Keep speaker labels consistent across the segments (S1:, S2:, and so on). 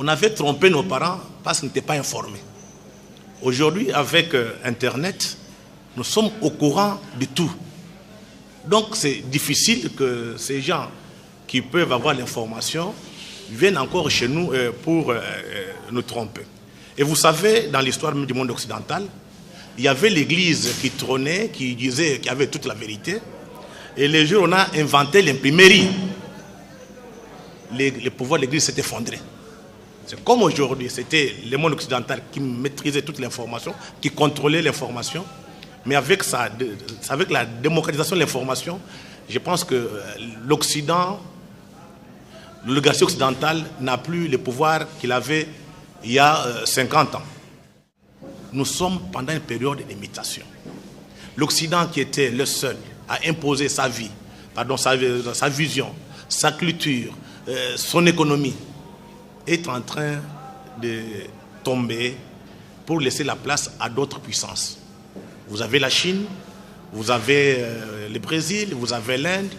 S1: On avait trompé nos parents parce qu'ils n'étaient pas informés. Aujourd'hui, avec Internet, nous sommes au courant de tout. Donc c'est difficile que ces gens qui peuvent avoir l'information viennent encore chez nous pour nous tromper. Et vous savez, dans l'histoire du monde occidental, il y avait l'Église qui trônait, qui disait qu'il y avait toute la vérité. Et les jours où on a inventé l'imprimerie, le pouvoir de l'Église s'est effondré. C'est comme aujourd'hui, c'était le monde occidental qui maîtrisait toute l'information, qui contrôlait l'information. Mais avec la démocratisation de l'information, je pense que l'Occident, l'oligarchie occidentale n'a plus le pouvoir qu'il avait il y a 50 ans. Nous sommes pendant une période de mutation. L'Occident qui était le seul à imposer sa vie, sa vision, sa culture, son économie, est en train de tomber pour laisser la place à d'autres puissances. Vous avez la Chine, vous avez le Brésil, vous avez l'Inde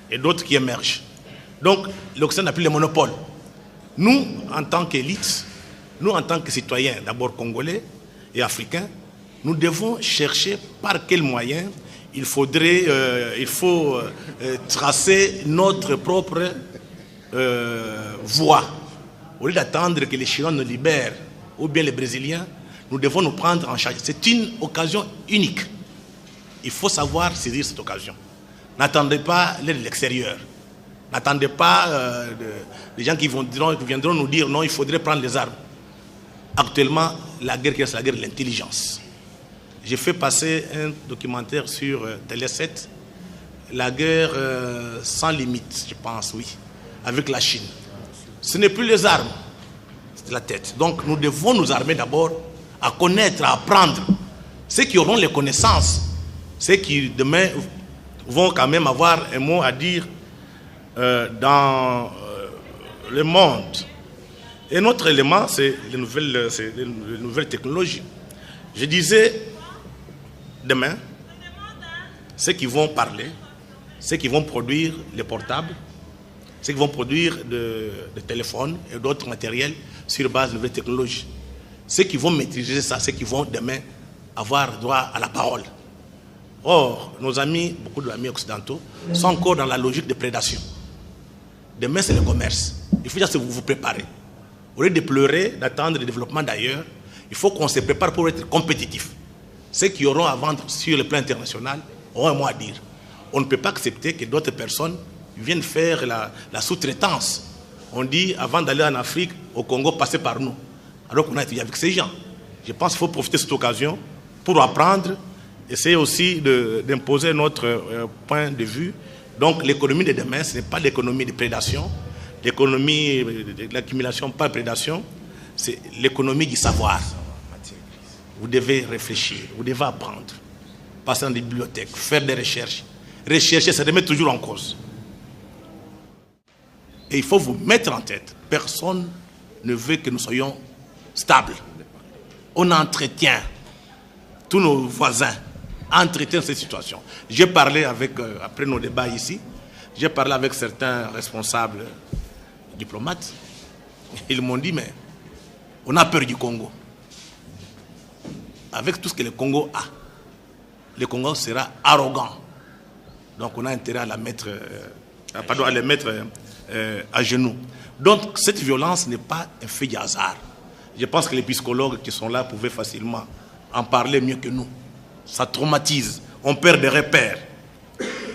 S1: et d'autres qui émergent. Donc l'Occident n'a plus le monopole. Nous, en tant qu'élite, nous, en tant que citoyens, d'abord congolais et africains, nous devons chercher par quels moyens il faut tracer notre propre voie. Au lieu d'attendre que les Chinois nous libèrent, ou bien les Brésiliens, nous devons nous prendre en charge. C'est une occasion unique. Il faut savoir saisir cette occasion. N'attendez pas l'aide de l'extérieur. N'attendez pas les gens qui viendront nous dire non, il faudrait prendre les armes. Actuellement, la guerre, c'est la guerre de l'intelligence. J'ai fait passer un documentaire sur Télé 7, la guerre sans limite, je pense, oui, avec la Chine. Ce n'est plus les armes, c'est la tête. Donc nous devons nous armer d'abord à connaître, à apprendre. Ceux qui auront les connaissances, ceux qui demain vont quand même avoir un mot à dire dans le monde. Et notre élément, c'est les nouvelles technologies. Je disais, demain, ceux qui vont parler, ceux qui vont produire les portables, ceux qui vont produire des téléphones et d'autres matériels sur base de nouvelles technologies. Ceux qui vont maîtriser ça, ceux qui vont demain avoir droit à la parole. Or, nos amis, beaucoup de amis occidentaux, sont encore dans la logique de prédation. Demain, c'est le commerce. Il faut juste vous préparer. Au lieu de pleurer, d'attendre le développement d'ailleurs, il faut qu'on se prépare pour être compétitif. Ceux qui auront à vendre sur le plan international auront un mot à dire. On ne peut pas accepter que d'autres personnes viennent faire la sous-traitance. On dit, avant d'aller en Afrique, au Congo, passez par nous. Alors qu'on a étudié avec ces gens. Je pense qu'il faut profiter de cette occasion pour apprendre, essayer aussi d'imposer notre point de vue. Donc l'économie de demain, ce n'est pas l'économie de prédation, l'économie de l'accumulation par prédation, c'est l'économie du savoir. Vous devez réfléchir, vous devez apprendre, passer dans des bibliothèques, faire des recherches. Rechercher, ça remet toujours en cause. Et il faut vous mettre en tête, personne ne veut que nous soyons stables. On entretient, tous nos voisins entretiennent cette situation. J'ai parlé avec, après nos débats ici, j'ai parlé avec certains responsables diplomates. Ils m'ont dit, mais on a peur du Congo. Avec tout ce que le Congo a, le Congo sera arrogant. Donc on a intérêt à la mettre, à les mettre à genoux. Donc cette violence n'est pas un fait de hasard. Je pense que les psychologues qui sont là pouvaient facilement en parler mieux que nous. Ça traumatise, on perd des repères.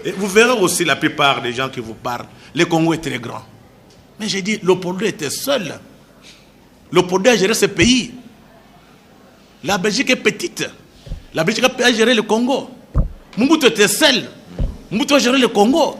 S1: Et vous verrez aussi la plupart des gens qui vous parlent, le Congo est très grand. Mais j'ai dit, Léopold était seul. Léopold a géré ce pays. La Belgique est petite. La Belgique a géré le Congo. Mobutu était seul. Mobutu a géré le Congo.